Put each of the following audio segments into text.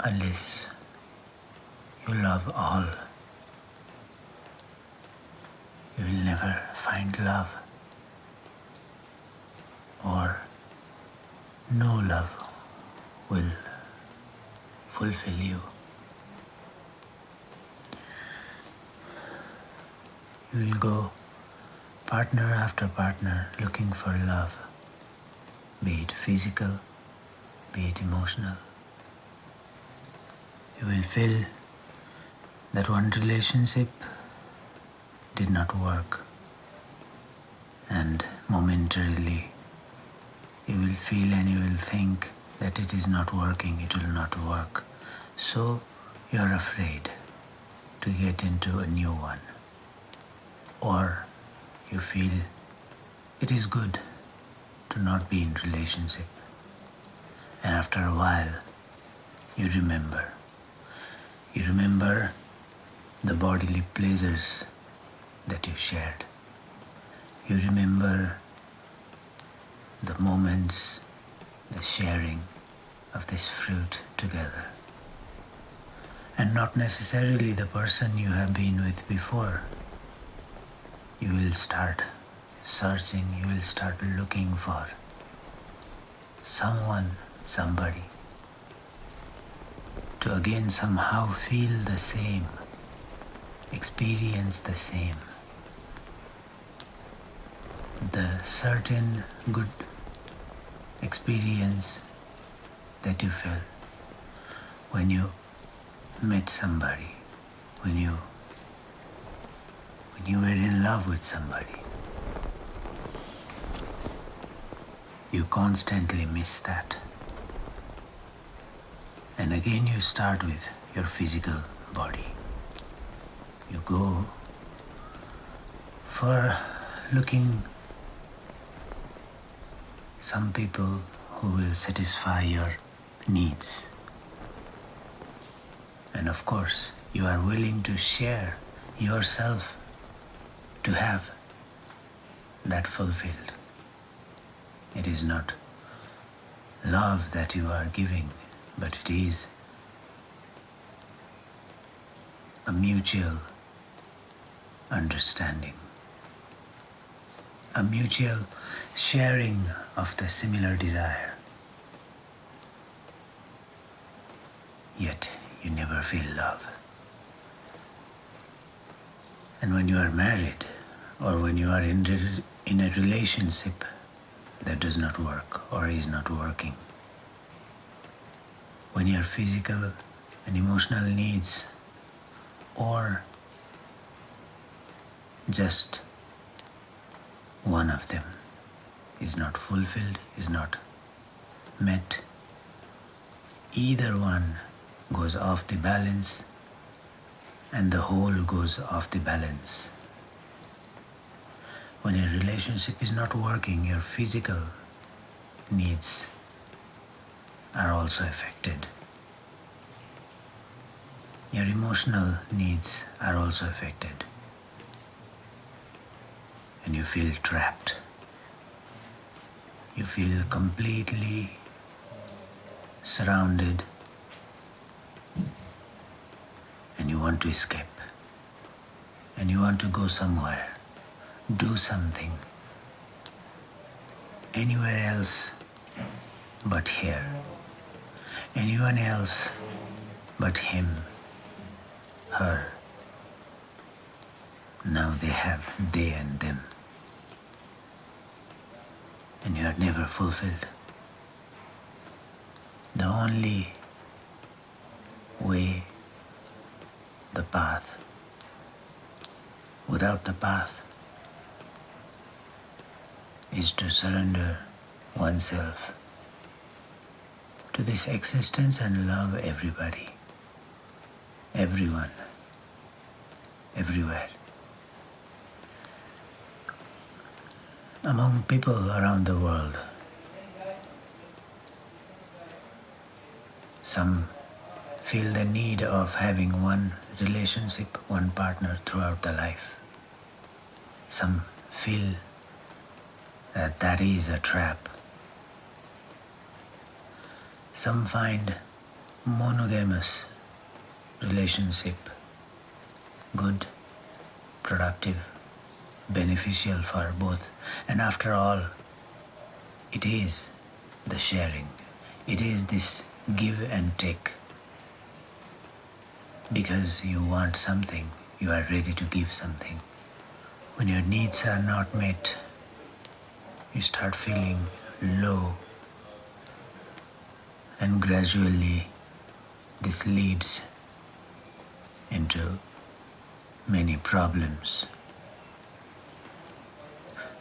unless you love all, you will never find love, or no love will fulfill you. You will go partner after partner looking for love, be it physical, be it emotional. You will feel that one relationship did not work, and momentarily you will feel and you will think that it is not working, it will not work. So you are afraid to get into a new one. Or you feel it is good to not be in relationship. And after a while, you remember. You remember the bodily pleasures that you shared. You remember the moments, the sharing of this fruit together. And not necessarily the person you have been with before. You will start searching, you will start looking for someone, somebody, to again somehow feel the same, experience the same. The certain good experience that you felt when you met somebody, when you were in love with somebody. You constantly miss that. And again you start with your physical body. You go for looking some people who will satisfy your needs. And of course, you are willing to share yourself to have that fulfilled. It is not love that you are giving, but it is a mutual understanding, a mutual sharing of the similar desire. Yet you never feel love. And when you are married, or when you are in a relationship that does not work or is not working, when your physical and emotional needs, or just one of them, is not fulfilled, is not met, either one goes off the balance and the whole goes off the balance. When a relationship is not working, your physical needs are also affected. Your emotional needs are also affected. And you feel trapped. You feel completely surrounded, and you want to escape. And you want to go somewhere, do something, anywhere else but here, anyone else but him, her. Now they have they and them, and you are never fulfilled. The only way, the path. Without the path is to surrender oneself to this existence and love everybody, everyone, everywhere. Among people around the world, some feel the need of having one relationship, one partner throughout the life. Some feel that that is a trap. Some find monogamous relationship good, productive, beneficial for both. And after all, it is the sharing. It is this give and take. Because you want something, you are ready to give something. When your needs are not met, you start feeling low, and gradually this leads into many problems,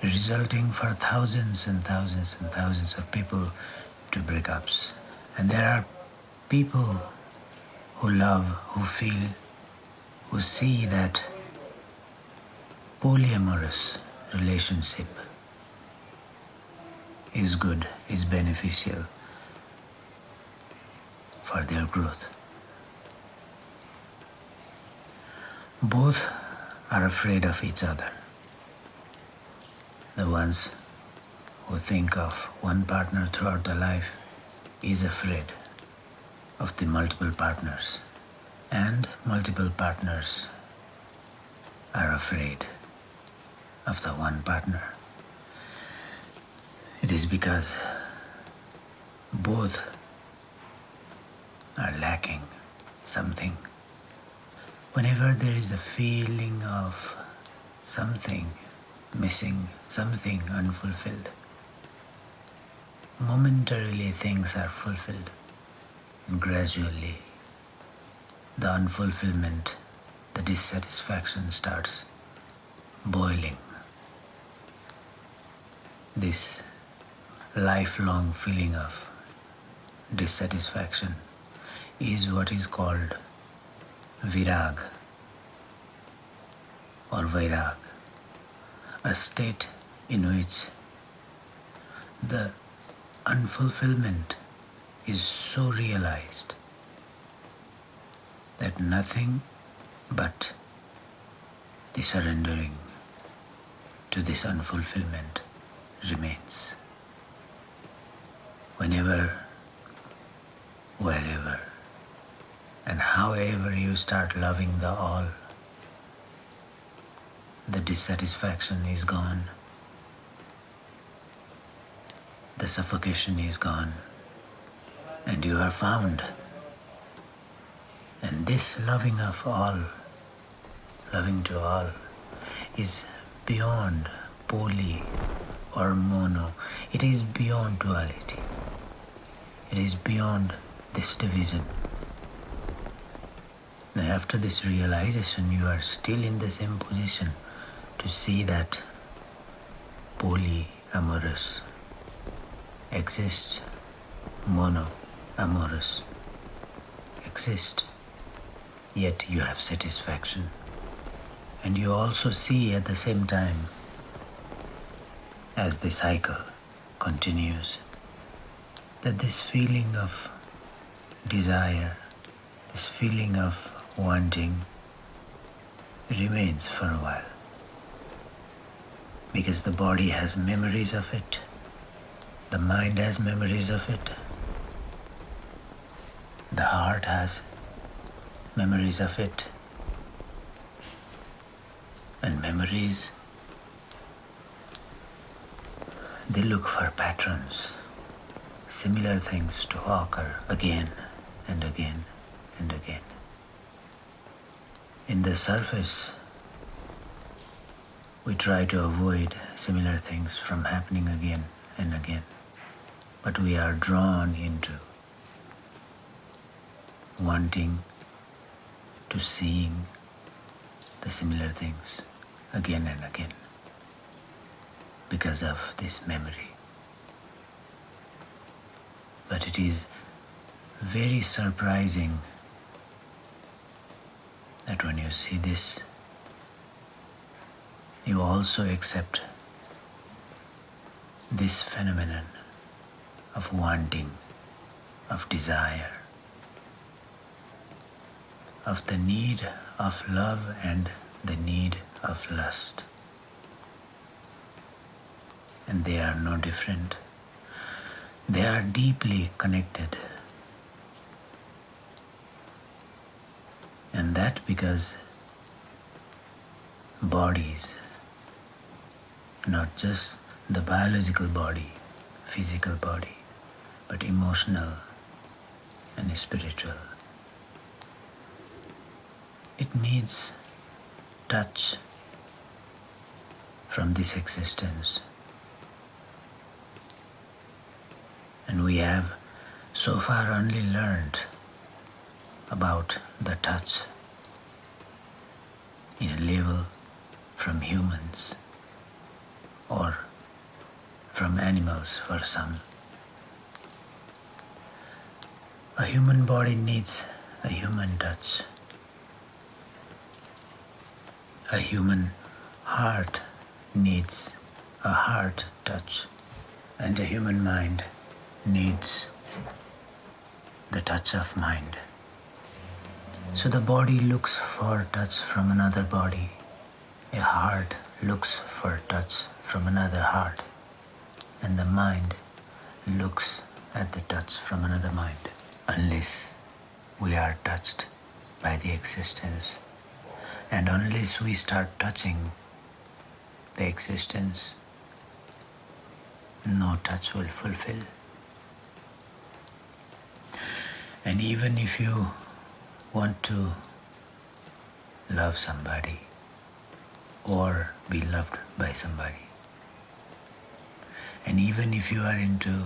resulting for thousands and thousands and thousands of people to breakups. And there are people who love, who feel, who see that polyamorous relationship is good, is beneficial for their growth. Both are afraid of each other. The ones who think of one partner throughout the life is afraid of the multiple partners, and multiple partners are afraid of the one partner. It is because both are lacking something. Whenever there is a feeling of something missing, something unfulfilled, momentarily things are fulfilled, and gradually the unfulfillment, the dissatisfaction starts boiling. This lifelong feeling of dissatisfaction is what is called virag or vairag, a state in which the unfulfillment is so realized that nothing but the surrendering to this unfulfillment remains. Whenever, wherever, and however you start loving the all, the dissatisfaction is gone, the suffocation is gone, and you are found. And this loving of all, loving to all, is beyond poly or mono. It is beyond duality. It is beyond this division. Now, after this realization, you are still in the same position to see that polyamorous exists, monoamorous exists, yet you have satisfaction. And you also see at the same time, as the cycle continues, that this feeling of desire, this feeling of wanting remains for a while, because the body has memories of it, the mind has memories of it, the heart has memories of it, and memories, they look for patterns, similar things to occur again and again and again. In the surface, we try to avoid similar things from happening again and again, but we are drawn into wanting to seeing the similar things again and again because of this memory. But it is very surprising that when you see this, you also accept this phenomenon of wanting, of desire, of the need of love and the need of lust. And they are no different. They are deeply connected. that because bodies, not just the biological body, physical body, but emotional and spiritual, it needs touch from this existence. And we have so far only learned about the touch in a level from humans or from animals for some. A human body needs a human touch. A human heart needs a heart touch, and a human mind needs the touch of mind. So the body looks for touch from another body. A heart looks for touch from another heart. And the mind looks at the touch from another mind. Unless we are touched by the existence, and unless we start touching the existence, no touch will fulfill. And even if you want to love somebody or be loved by somebody, and even if you are into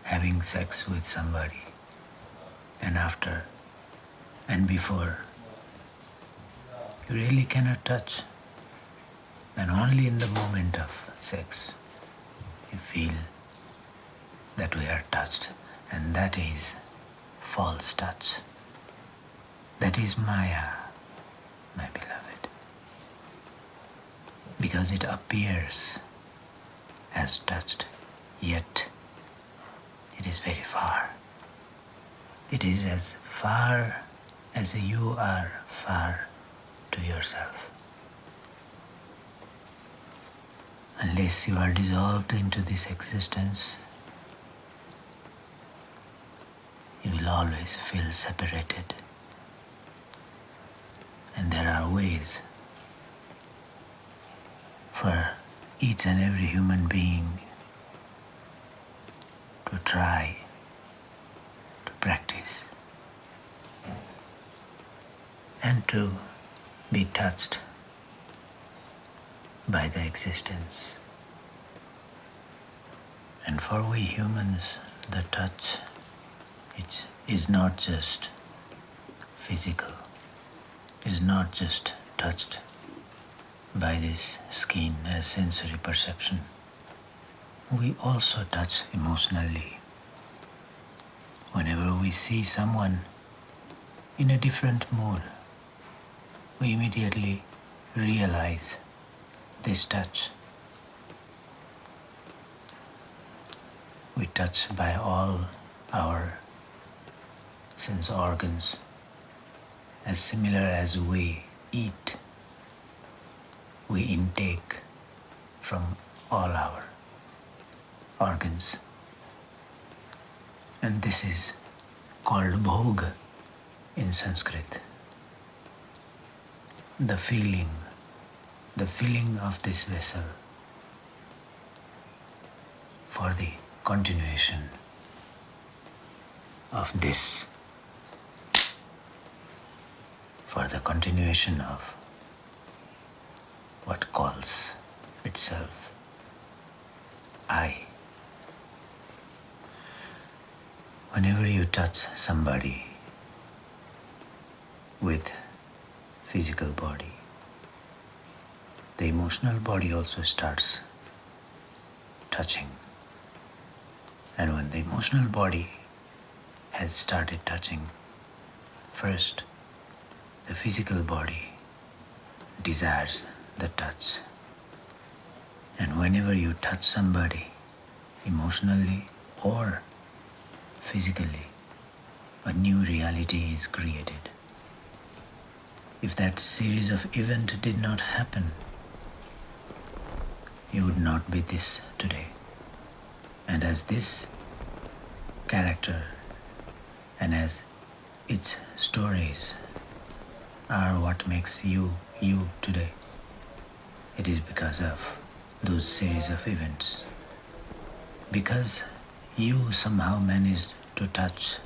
having sex with somebody, and after and before, you really cannot touch, and only in the moment of sex you feel that we are touched, and that is false touch. That is Maya, my beloved, because it appears as touched, yet it is very far. It is as far as you are far to yourself. Unless you are dissolved into this existence, you will always feel separated. And there are ways for each and every human being to try to practice and to be touched by the existence. And for we humans, the touch is not just physical, is not just touched by this skin as sensory perception. We also touch emotionally. Whenever we see someone in a different mood, we immediately realize this touch. We touch by all our sense organs, as similar as we eat. We intake from all our organs. And this is called bhog in Sanskrit. The filling of this vessel for the continuation of this, for the continuation of what calls itself I. Whenever you touch somebody with physical body, the emotional body also starts touching. And when the emotional body has started touching, first the physical body desires the touch. And whenever you touch somebody emotionally or physically, a new reality is created. If that series of events did not happen, you would not be this today. And as this character and as its stories are what makes you, you today. It is because of those series of events. Because you somehow managed to touch.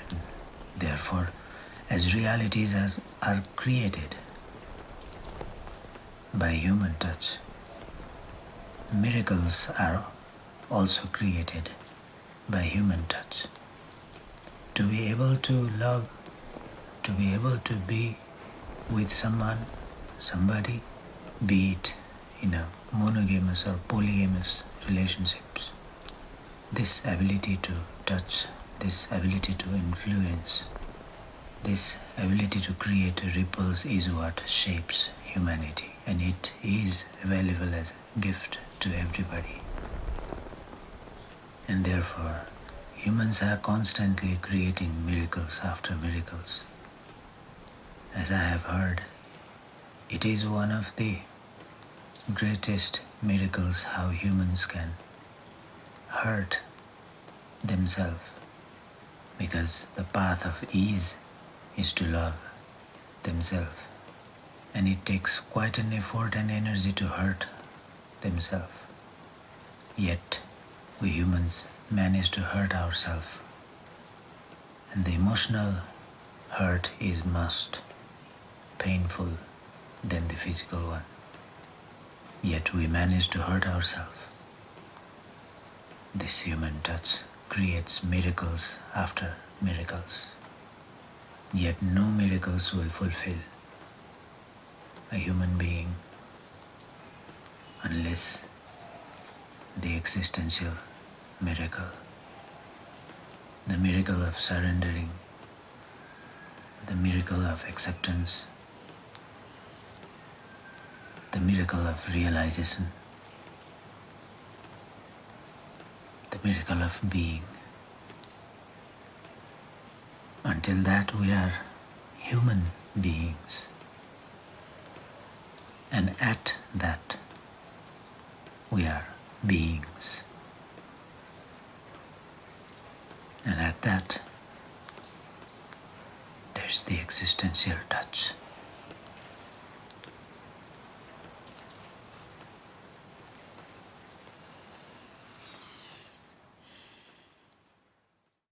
And therefore, as realities are created by human touch, miracles are also created by human touch. To be able to love, to be able to be with someone, somebody, be it in a monogamous or polygamous relationships, this ability to touch, this ability to influence, this ability to create ripples is what shapes humanity, and it is available as a gift to everybody. And therefore, humans are constantly creating miracles after miracles. As I have heard, it is one of the greatest miracles how humans can hurt themselves, because the path of ease is to love themselves, and it takes quite an effort and energy to hurt themselves. Yet we humans manage to hurt ourselves, and the emotional hurt is most painful than the physical one. Yet we manage to hurt ourselves. This human touch creates miracles after miracles. Yet no miracles will fulfill a human being unless the existential miracle, the miracle of surrendering, the miracle of acceptance, the miracle of realization, the miracle of being. Until that we are human beings, and at that we are beings, and at that there's the existential touch.